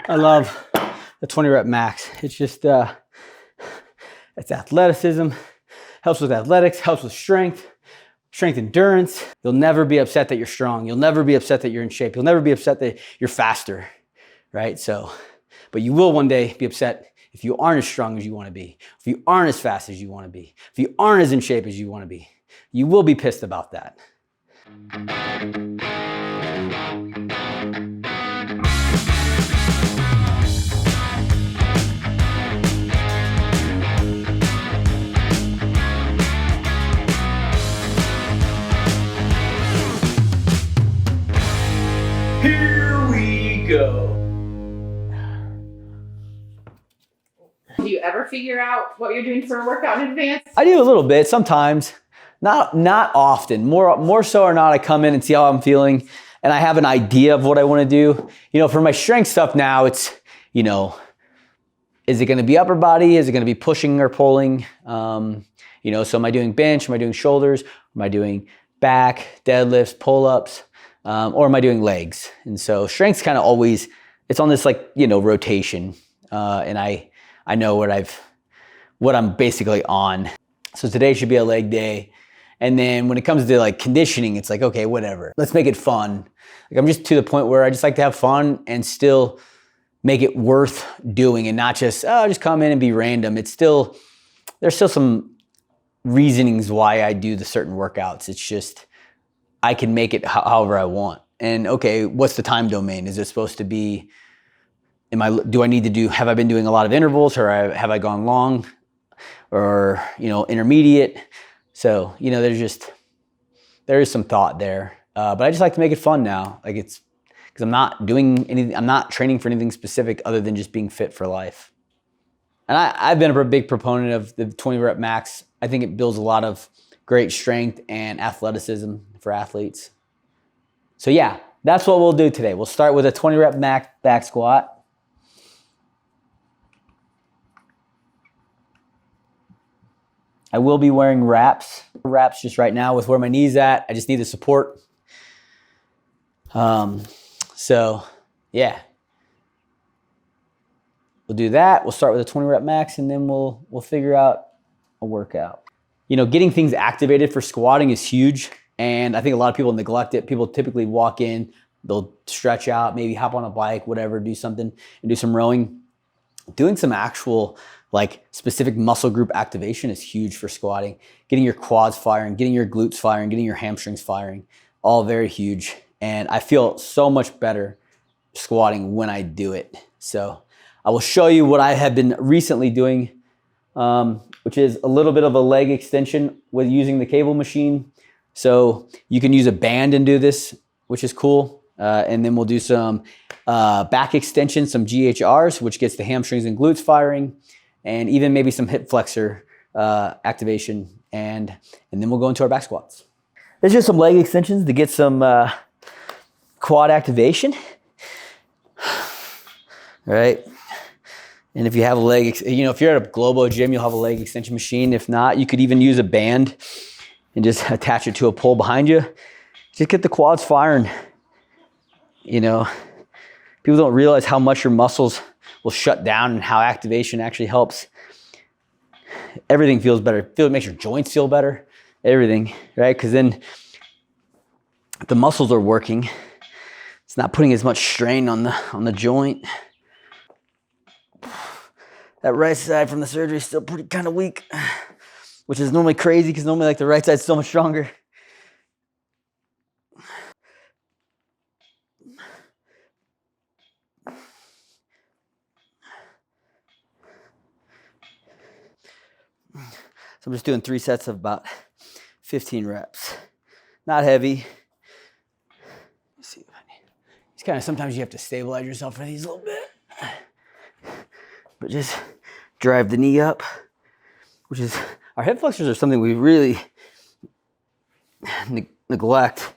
I love the 20 rep max. It's just, it's athleticism, helps with athletics, helps with strength endurance. You'll never be upset that you're strong. You'll never be upset that you're in shape. You'll never be upset that you're faster, right? So, but you will one day be upset if you aren't as strong as you want to be, if you aren't as fast as you want to be, if you aren't as in shape as you want to be. You will be pissed about that. Here we go. Do you ever figure out what you're doing for a workout in advance? I do a little bit sometimes, not often. More so or not, I come in and see how I'm feeling, and I have an idea of what I want to do. You know, for my strength stuff now, it's, you know, is it going to be upper body? Is it going to be pushing or pulling? You know, so am I doing bench? Am I doing shoulders? Am I doing back, deadlifts, pull-ups? Or am I doing legs? And so strength's kind of always, it's on this like, you know, rotation. And I know what I'm basically on. So today should be a leg day. And then when it comes to like conditioning, it's like, okay, whatever. Let's make it fun. Like I'm just to the point where I just like to have fun and still make it worth doing and not just, oh, just come in and be random. There's still some reasonings why I do the certain workouts. It's just, I can make it however I want. And okay, what's the time domain? Is it supposed to be, have I been doing a lot of intervals, or have I gone long, or, you know, intermediate? So, you know, there is some thought there. But I just like to make it fun now. Like because I'm not doing anything, I'm not training for anything specific other than just being fit for life. And I've been a big proponent of the 20 rep max. I think it builds a lot of great strength and athleticism for athletes. So yeah, that's what we'll do today. We'll start with a 20 rep max back squat. I will be wearing wraps just right now with where my knee's at. I just need the support. So yeah, we'll do that. We'll start with a 20 rep max, and then we'll figure out a workout. You know, getting things activated for squatting is huge. And I think a lot of people neglect it. People typically walk in, they'll stretch out, maybe hop on a bike, whatever, do something and do some rowing. Doing some actual like specific muscle group activation is huge for squatting. Getting your quads firing, getting your glutes firing, getting your hamstrings firing, all very huge. And I feel so much better squatting when I do it. So I will show you what I have been recently doing, which is a little bit of a leg extension with using the cable machine. So you can use a band and do this, which is cool. And then we'll do some back extension, some GHRs, which gets the hamstrings and glutes firing, and even maybe some hip flexor activation. And then we'll go into our back squats. There's just some leg extensions to get some quad activation. All right. And if you have a leg, you know, if you're at a Globo gym, you'll have a leg extension machine. If not, you could even use a band and just attach it to a pole behind you. Just get the quads firing. You know, people don't realize how much your muscles will shut down and how activation actually helps. Everything feels better. It makes your joints feel better. Everything, right? Because then the muscles are working. It's not putting as much strain on the joint. That right side from the surgery is still pretty kind of weak, which is normally crazy because normally like the right side's so much stronger. So I'm just doing 3 sets of about 15 reps. Not heavy. Let's see. It's kind of, sometimes you have to stabilize yourself for these a little bit. But just drive the knee up, which is, our hip flexors are something we really neglect.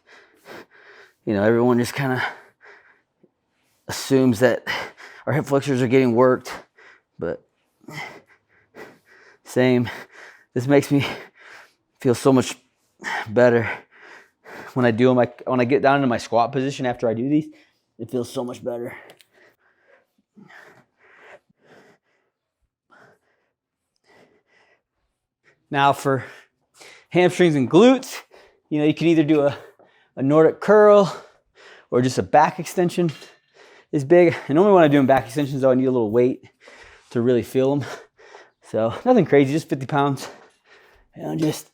You know, everyone just kind of assumes that our hip flexors are getting worked, but same. This makes me feel so much better when I do them. When I get down into my squat position after I do these, it feels so much better. Now for hamstrings and glutes, you know, you can either do a Nordic curl or just a back extension is big. And normally when I'm doing back extensions though, I need a little weight to really feel them. So nothing crazy, just 50 pounds. And just,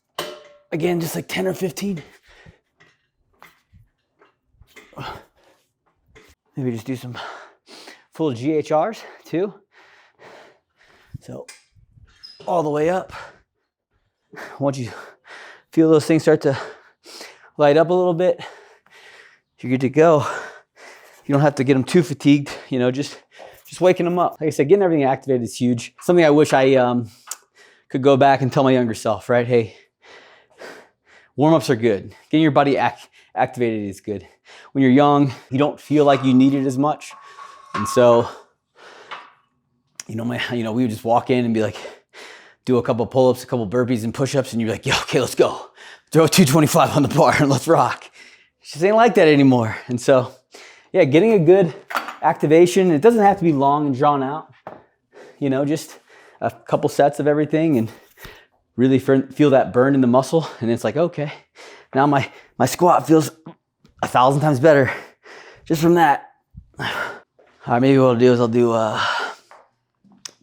again, just like 10 or 15. Maybe just do some full GHRs too. So all the way up. Once you feel those things start to light up a little bit, you're good to go. You don't have to get them too fatigued, you know, just waking them up. Like I said, getting everything activated is huge. Something I wish I could go back and tell my younger self, right? Hey, warm-ups are good. Getting your body activated is good. When you're young, you don't feel like you need it as much. And so, we would just walk in and be like, do a couple pull-ups, a couple burpees and push-ups, and you're like, yeah, okay, let's go. Throw 225 on the bar and let's rock. It just ain't like that anymore. And so, yeah, getting a good activation. It doesn't have to be long and drawn out. You know, just a couple sets of everything and really feel that burn in the muscle. And it's like, okay, now my squat feels 1,000 times better just from that. All right, maybe what I'll do is I'll do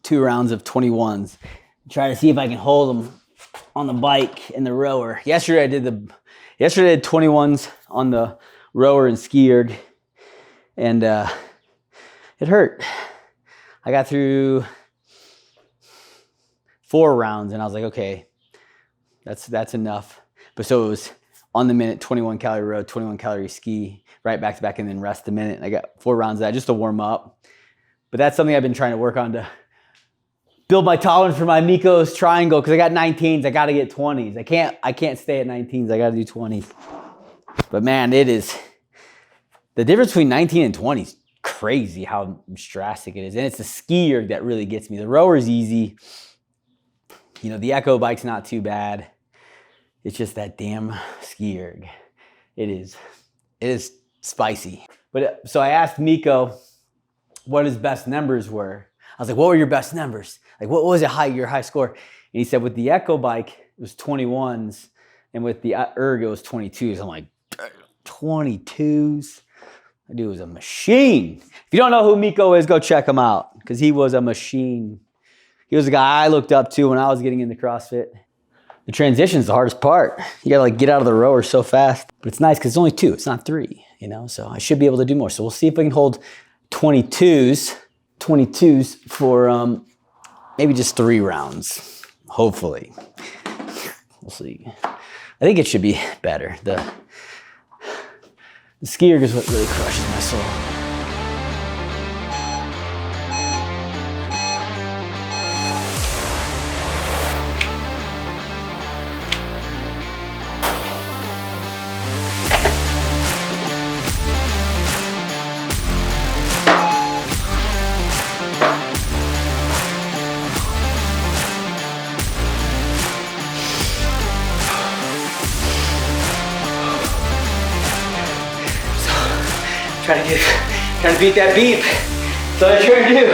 2 rounds of 21s. Try to see if I can hold them on the bike and the rower. Yesterday I did 21s on the rower and ski erg, and it hurt. I got through 4 rounds and I was like, okay, that's enough. But so it was on the minute, 21 calorie row, 21 calorie ski, right back to back, and then rest a minute. And I got 4 rounds of that just to warm up. But that's something I've been trying to work on to build my tolerance for my Mikkos Triangle, because I got 19s, I got to get 20s. I can't stay at 19s, I got to do 20s. But man, it is, the difference between 19 and 20 is crazy how drastic it is. And it's the ski erg that really gets me. The rower is easy. You know, the Echo bike's not too bad. It's just that damn ski erg. It is spicy. But so I asked Mikko what his best numbers were. I was like, what were your best numbers? Like, what was your high score? And he said with the Echo bike, it was 21s. And with the erg, it was 22s. I'm like, 22s? That dude was a machine. If you don't know who Mikko is, go check him out, because he was a machine. He was the guy I looked up to when I was getting into CrossFit. The transition's the hardest part. You gotta like get out of the rower so fast. But it's nice because it's only 2, it's not 3, you know? So I should be able to do more. So we'll see if I can hold 22s for maybe just 3 rounds, hopefully. We'll see. I think it should be better. The ski erg is what really crushes my soul. Trying to beat that beep. That's what I try to do.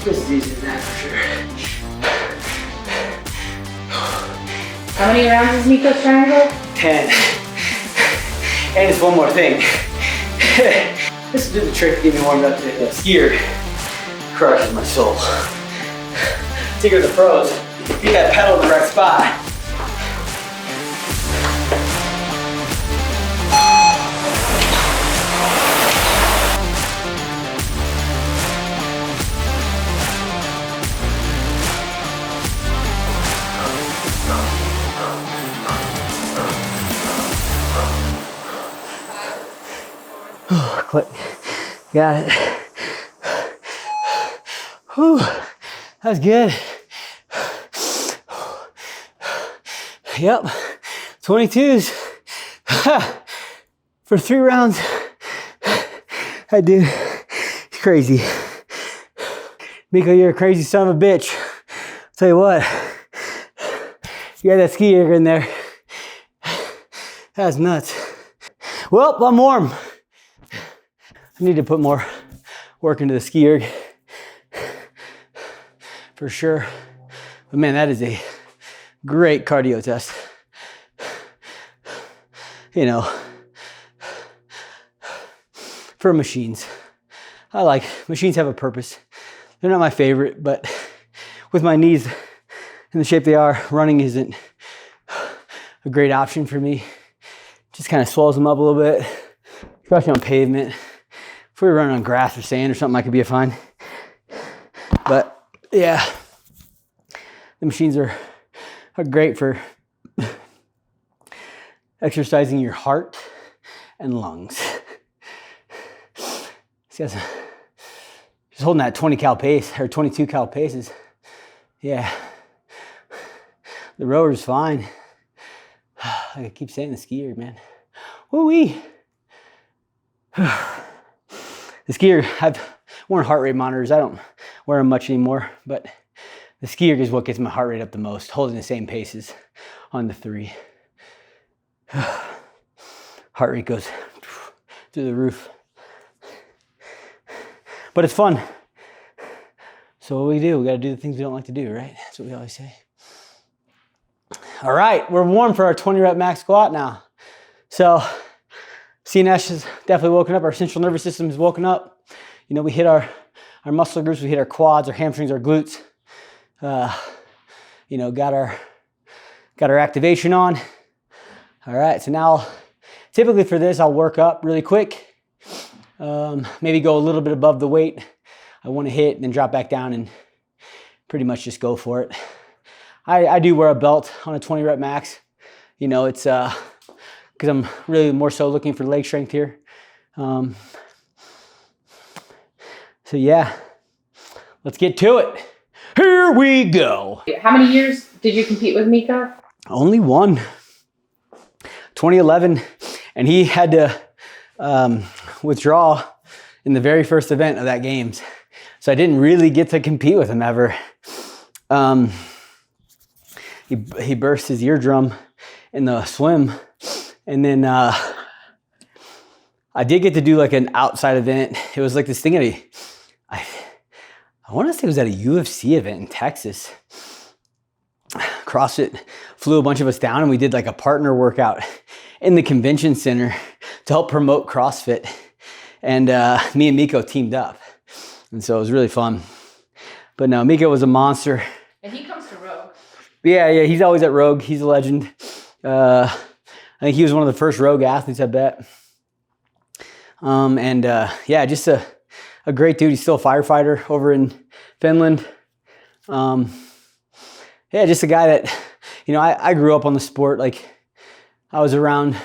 This is easier than that for sure. How many rounds is Mikkos Triangle? 10. And it's one more thing. This will do the trick to get me warmed up today. The ski erg crushes my soul. Take her to the pros. Get that pedal in the right spot. Click. Got it. Whew. That was good. Yep. 22s for 3 rounds. That dude, he's crazy. Mikko, you're a crazy son of a bitch. I'll tell you what, you got that ski erg in there. That's nuts. Well, I'm warm. I need to put more work into the ski erg for sure. But man, that is a great cardio test. You know, for machines. I like, machines have a purpose. They're not my favorite, but with my knees in the shape they are, running isn't a great option for me. Just kind of swells them up a little bit, especially on pavement. If we were running on grass or sand or something, I could be fine. But yeah, the machines are great for exercising your heart and lungs. These guys, just holding that 20 cal pace or 22 cal paces. Yeah, the rower's fine. I keep saying the skier, man. Woo-wee. The skier, I've worn heart rate monitors. I don't wear them much anymore, but the skier is what gets my heart rate up the most, holding the same paces on the 3. Heart rate goes through the roof. But it's fun. So what we gotta do the things we don't like to do, right? That's what we always say. All right, we're warm for our 20 rep max squat now. So CNS has definitely woken up. Our central nervous system has woken up. You know, we hit our muscle groups, we hit our quads, our hamstrings, our glutes. You know, got our activation on. All right, so now typically for this, I'll work up really quick. Maybe go a little bit above the weight I want to hit and then drop back down and pretty much just go for it. I do wear a belt on a 20 rep max. You know, it's because I'm really more so looking for leg strength here. So yeah, let's get to it. Here we go. How many years did you compete with Mikko? Only one. 2011, and he had to withdraw in the very first event of that games. So I didn't really get to compete with him ever. He burst his eardrum in the swim, and then I did get to do like an outside event. It was like this thing at I want to say it was at a UFC event in Texas. CrossFit flew a bunch of us down, and we did like a partner workout in the convention center to help promote CrossFit. And me and Mikko teamed up. And so it was really fun. But no, Mikko was a monster. And he comes to Rogue. Yeah, he's always at Rogue. He's a legend. I think he was one of the first Rogue athletes, I bet. Yeah, just a great dude. He's still a firefighter over in Finland. Yeah, just a guy that, you know, I grew up on the sport. Like, I was around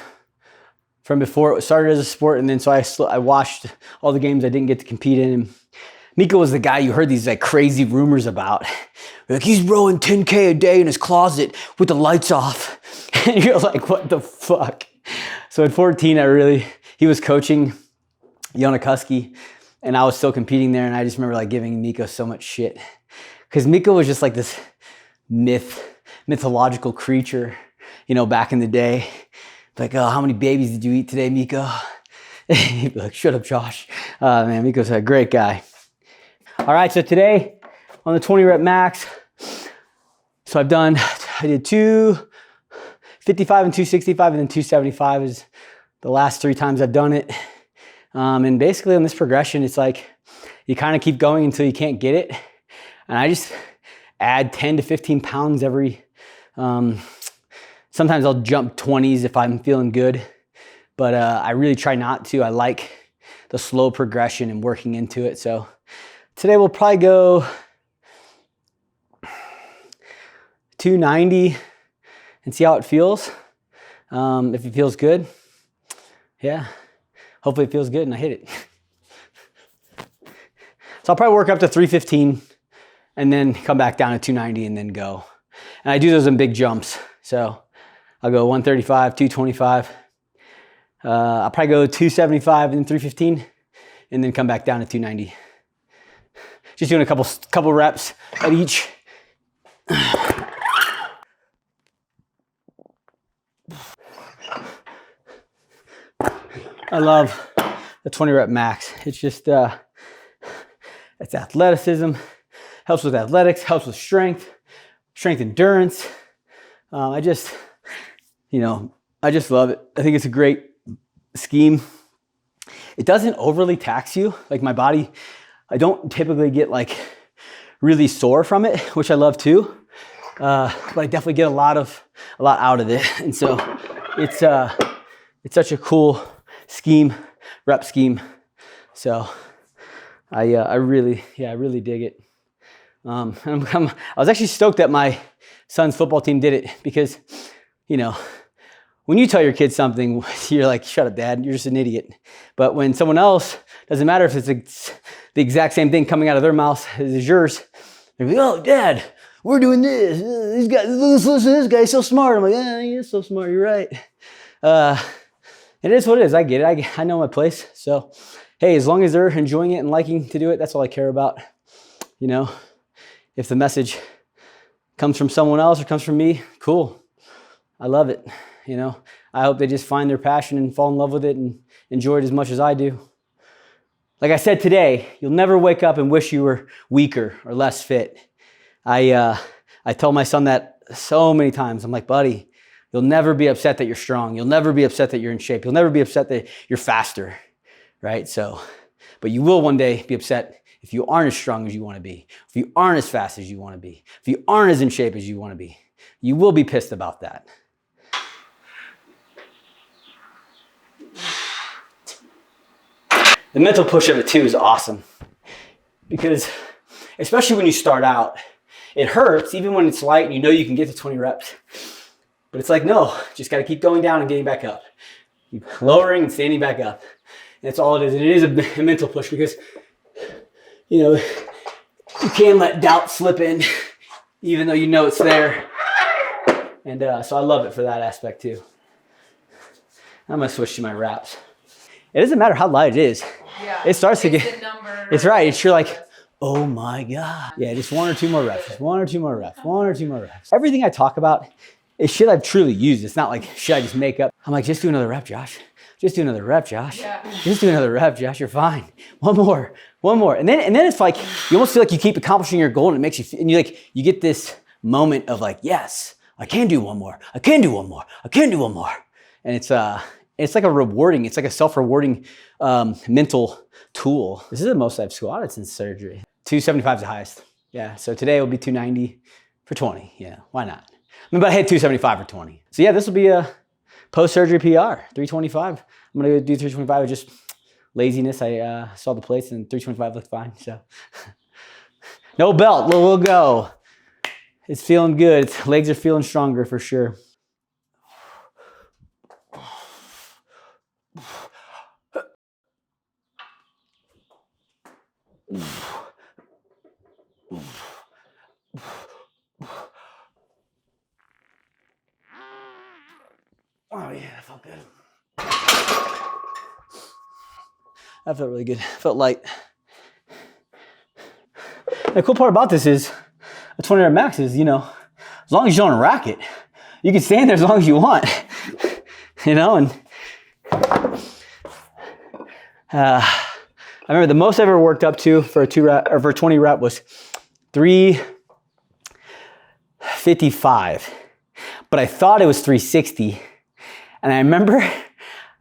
from before it started as a sport, and then so I watched all the games I didn't get to compete in. And Mikko was the guy you heard these like crazy rumors about. Like, he's rowing 10K a day in his closet with the lights off. And you're like, what the fuck? So at 14, he was coaching Yonakuski, and I was still competing there, and I just remember like giving Mikko so much shit. Because Mikko was just like this mythological creature, you know, back in the day. Like, oh, how many babies did you eat today, Mikko? He'd be like, shut up, Josh. Man, Mikko's a great guy. All right, so today on the 20 rep max, so I did 255 and 265, and then 275 is the last 3 times I've done it. And basically on this progression, it's like you kind of keep going until you can't get it. And I just add 10 to 15 pounds every, sometimes I'll jump 20s if I'm feeling good, but I really try not to. I like the slow progression and working into it. So today we'll probably go 290 and see how it feels. If it feels good, yeah, hopefully it feels good and I hit it. So I'll probably work up to 315 and then come back down to 290 and then go. And I do those in big jumps. So I'll go 135, 225. I'll probably go 275 and 315, and then come back down to 290. Just doing a couple reps at each. I love the 20 rep max. It's just, it's athleticism, helps with athletics, helps with strength endurance. I just love it. I think it's a great scheme. It doesn't overly tax you. Like my body, I don't typically get like really sore from it, which I love too. But I definitely get a lot out of it. And so it's such a cool scheme, rep scheme. So I really dig it. I was actually stoked that my son's football team did it because, you know, when you tell your kids something, you're like, shut up, Dad, you're just an idiot. But when someone else, doesn't matter if it's the exact same thing coming out of their mouth as yours, they're like, oh, Dad, we're doing this. These guys, listen to this guy, he's so smart. I'm like, yeah, he is so smart, you're right. It is what it is, I get it, I know my place. So, hey, as long as they're enjoying it and liking to do it, that's all I care about. You know, if the message comes from someone else or comes from me, cool. I love it. You know, I hope they just find their passion and fall in love with it and enjoy it as much as I do. Like I said today, you'll never wake up and wish you were weaker or less fit. I tell my son that so many times. I'm like, buddy, you'll never be upset that you're strong. You'll never be upset that you're in shape. You'll never be upset that you're faster, right? So, but you will one day be upset if you aren't as strong as you want to be, if you aren't as fast as you want to be, if you aren't as in shape as you want to be. You will be pissed about that. The mental push of it too is awesome because especially when you start out, it hurts even when it's light and you know you can get to 20 reps. But it's like, no, just got to keep going down and getting back up. Keep lowering and standing back up. And that's all it is. And it is a mental push because, you know, you can't let doubt slip in even though you know it's there. And so I love it for that aspect too. I'm going to switch to my wraps. It doesn't matter how light it is. Yeah. It starts to get, it's right. It's you're like, oh my God. Yeah, just one or two more reps. Just one or two more reps. One or two more reps. Everything I talk about is shit I've truly used. It's not like shit I just make up. I'm like, just do another rep, Josh. Just do another rep, Josh. Yeah. Just do another rep, Josh. You're fine. One more. And then it's like, you almost feel like you keep accomplishing your goal and it makes you, and you get this moment of like, yes, I can do one more. I can do one more. I can do one more. And it's like a rewarding, it's like a self-rewarding mental tool. This is the most I've squatted since surgery. 275 is the highest. Yeah, so today will be 290 for 20. Yeah, why not? I mean, but I hit 275 for 20. So yeah, this will be a post-surgery PR, 325. I'm gonna do 325 with just laziness. I saw the plates and 325 looked fine, so. No belt, we'll go. It's feeling good. Legs are feeling stronger for sure. Oh yeah, that felt good. That felt really good. Felt light. The cool part about this is a 20 rep max is, you know, as long as you don't rack it, you can stand there as long as you want. You know, and I remember the most I ever worked up to for a 20 rep was 355, but I thought it was 360. And I remember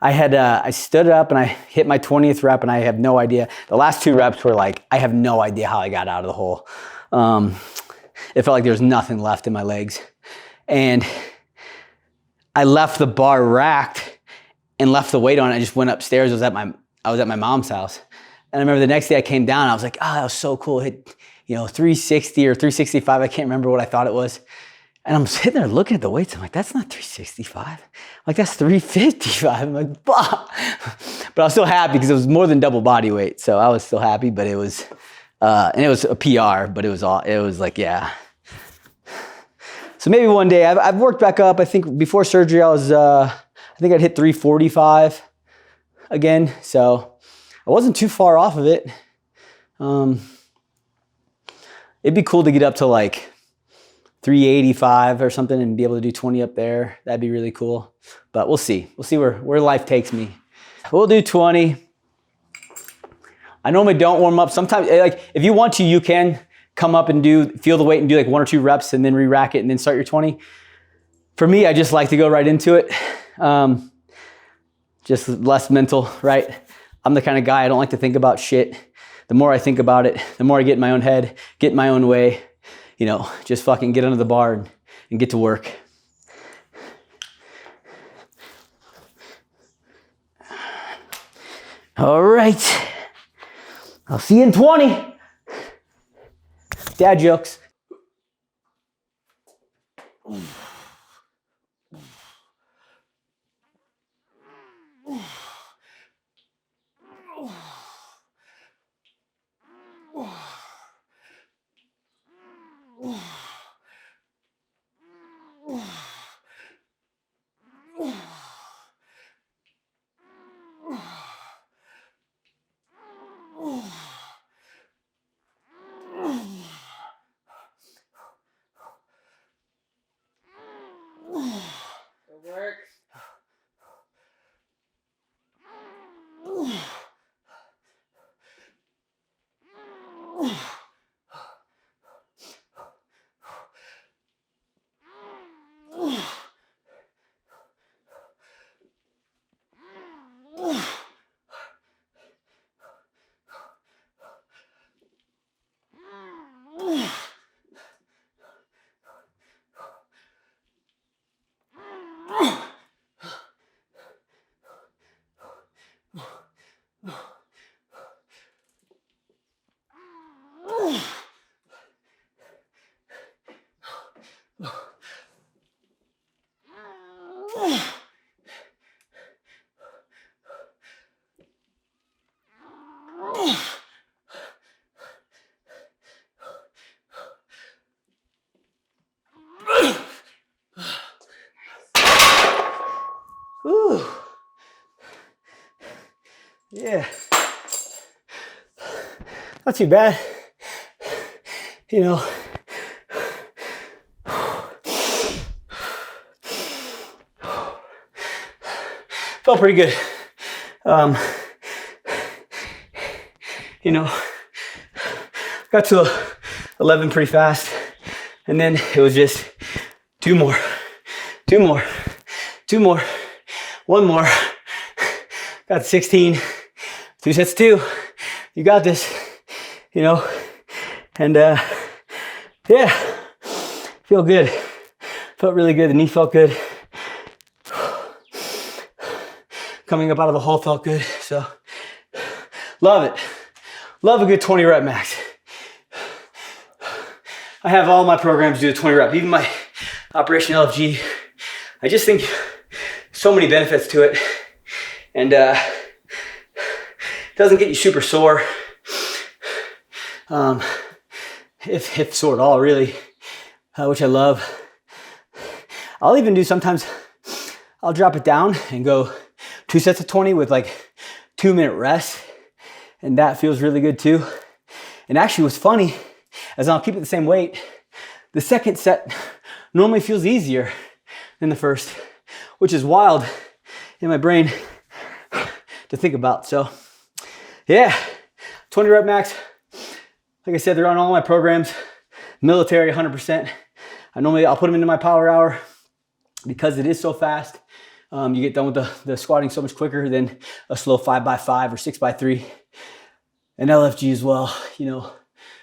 I stood up and I hit my 20th rep and I have no idea. The last two reps were like, I have no idea how I got out of the hole. It felt like there was nothing left in my legs. And I left the bar racked and left the weight on it. I just went upstairs. I was at my mom's house. And I remember the next day I came down, I was like, that was so cool. It hit, 360 or 365. I can't remember what I thought it was. And I'm sitting there looking at the weights. I'm like, that's not 365. I'm like, that's 355. I'm like, bah. But I was still happy because it was more than double body weight. So I was still happy, but it was, and it was a PR, but it was like, yeah. So maybe one day. I've worked back up. I think before surgery, I think I'd hit 345 again. So I wasn't too far off of it. It'd be cool to get up to like 385 or something and be able to do 20 up there. That'd be really cool. But we'll see. We'll see where life takes me. We'll do 20. I normally don't warm up. Sometimes, like if you want to, you can come up and feel the weight and do like 1 or 2 reps and then re-rack it and then start your 20. For me, I just like to go right into it. Just less mental, right? I'm the kind of guy, I don't like to think about shit. The more I think about it, the more I get in my own head, get in my own way, you know, just fucking get under the bar and get to work. All right. I'll see you in 20. Dad jokes. It works. Ooh. Yeah. Not too bad. You know. Felt pretty good. You know, got to 11 pretty fast. And then it was just 2 more, 2 more, 2 more, 1 more. Got to 16, 2 sets of 2. You got this, you know. And yeah, feel good. Felt really good. The knee felt good. Coming up out of the hole felt good. So love it. Love a good 20 rep max. I have all my programs do a 20 rep, even my Operation LFG. I just think so many benefits to it. And it doesn't get you super sore. If sore at all, really, which I love. I'll even do sometimes, I'll drop it down and go 2 sets of 20 with like 2-minute rest. And that feels really good too. And actually what's funny, as I'll keep it the same weight, the second set normally feels easier than the first, which is wild in my brain to think about. So yeah, 20 rep max. Like I said, they're on all my programs. Military, 100%. I'll put them into my power hour because it is so fast. You get done with the squatting so much quicker than a slow 5x5 or 6x3. And LFG as well, you know,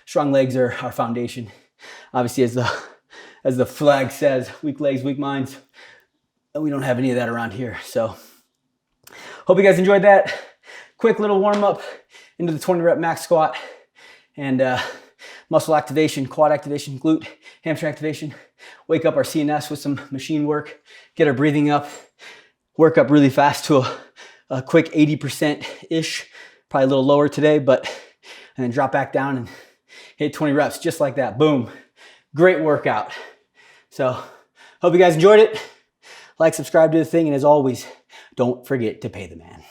strong legs are our foundation. Obviously, as the flag says, weak legs, weak minds. We don't have any of that around here. So hope you guys enjoyed that. Quick little warm up into the 20 rep max squat and muscle activation, quad activation, glute, hamstring activation. Wake up our CNS with some machine work, get our breathing up, work up really fast to a quick 80%-ish, probably a little lower today, and then drop back down and hit 20 reps just like that. Boom. Great workout. So hope you guys enjoyed it. Like, subscribe to the thing, and as always, don't forget to pay the man.